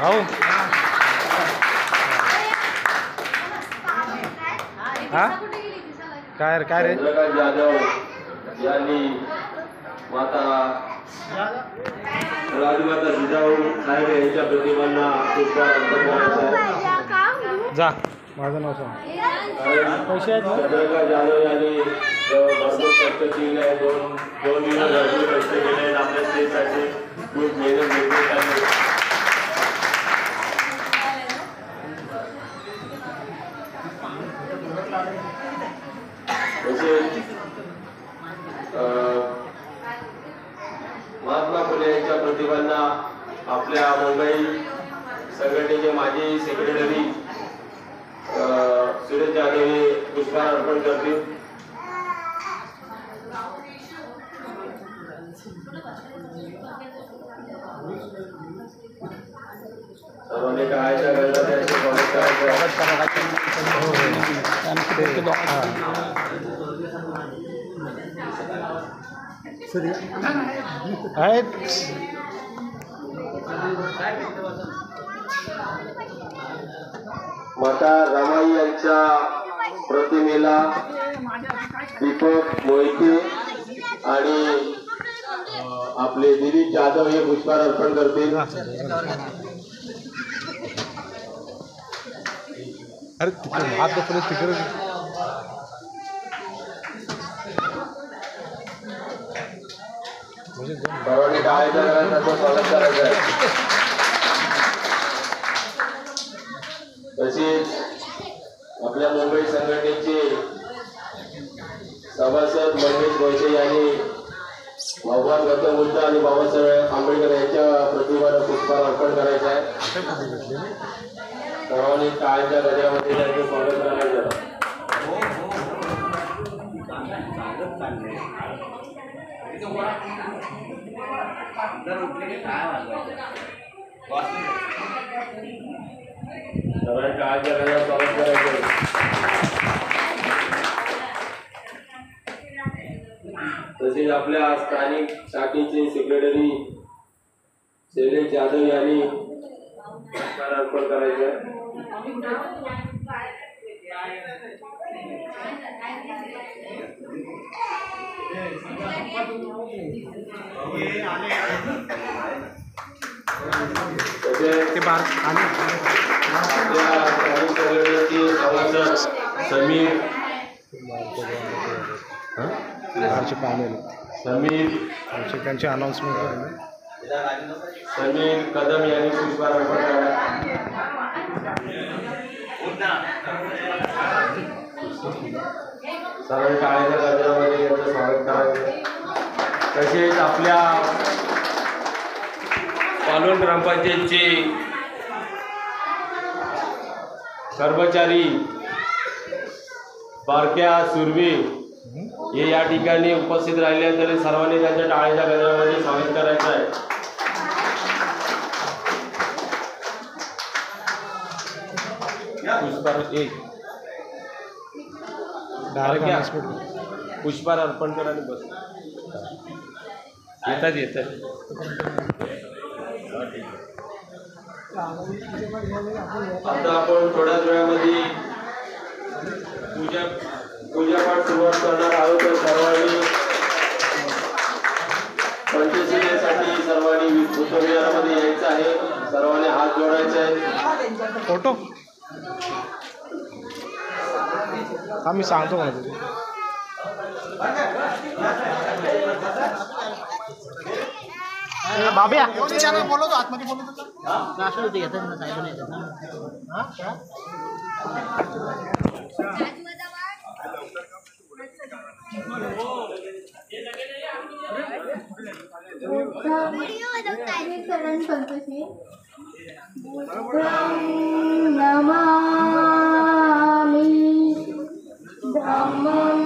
हो हा काय रे चंद्रकांत जाधव यांनी माता राजमाता जिजाऊ साहेब यांच्या प्रतिमांना पुष्पहार अर्पण करायचा आहे. जा माझं नाव सांग. पैसे आहेत चंद्रकांत जाधव यांनी भरपूर कष्ट केले आहे. दोन दिवस भरपूर कष्ट केले आहेत आपल्या स्टेटसाठी. खूप मेहनत घेतली त्यांनी. महात्मा फुले यांच्या प्रतिभांना आपल्या मुंबई संघटनेचे माजी सेक्रेटरी सुरेश जाधव हे पुष्पहार अर्पण करतील. सर्वांनी काय आहेत. माता रमाई यांच्या प्रतिमेला दीपक मोहिते आणि आपले दिलीप जाधव हे पुष्पहार अर्पण करतील. अरे तिकडे हात दाखवले तिकडे सर्वांनी टाळ्या करायचं स्वागत करायचं आहे. तसेच आपल्या मुंबई संघटनेचे सभासद महेश गोयटे यांनी भगवान गौतम बुद्ध आणि बाबासाहेब आंबेडकर यांच्या प्रतिमाला पुष्पहार अर्पण करायचं आहे. सर्वांनी टाळ्याच्या गजरामध्ये त्यांचं स्वागत करायचं. सर्वांनी टाळ्याच्या गजरात स्वागत करायचं. तसेच आपल्या स्थानिक शाखेचे सेक्रेटरी शैलेश जाधव यांनी पुष्पहार अर्पण करायचं. समीर त्यांची अनाउन्समेंट केली. समीर कदम यांनी पुष्पहार अर्पण करा. सर्व टाळ्याच्या गजरामध्ये यांचं स्वागत करायचं. तसेच आपल्या पालोन ग्रामपंचायतचे कर्मचारी बारक्या सुरवे हे या ठिकाणी उपस्थित राहिले तरी सर्वांनी त्यांच्या टाळ्याच्या गजरामध्ये स्वागत करायचं आहे. पुष्पहार अर्पण करा आणि बस येतात. आता आपण थोड्याच वेळामध्ये पूजापाठ सुरुवात करणार आहोत. तर सर्वांनी पंचशिलेसाठी सर्वांनी उत्तमविहारामध्ये यायचं आहे. सर्वांनी हात जोडायचे आहेत. फोटो हा मी सांगतो मला बाब्या बोलतो आतमध्ये बोलतो नमामि धम्मं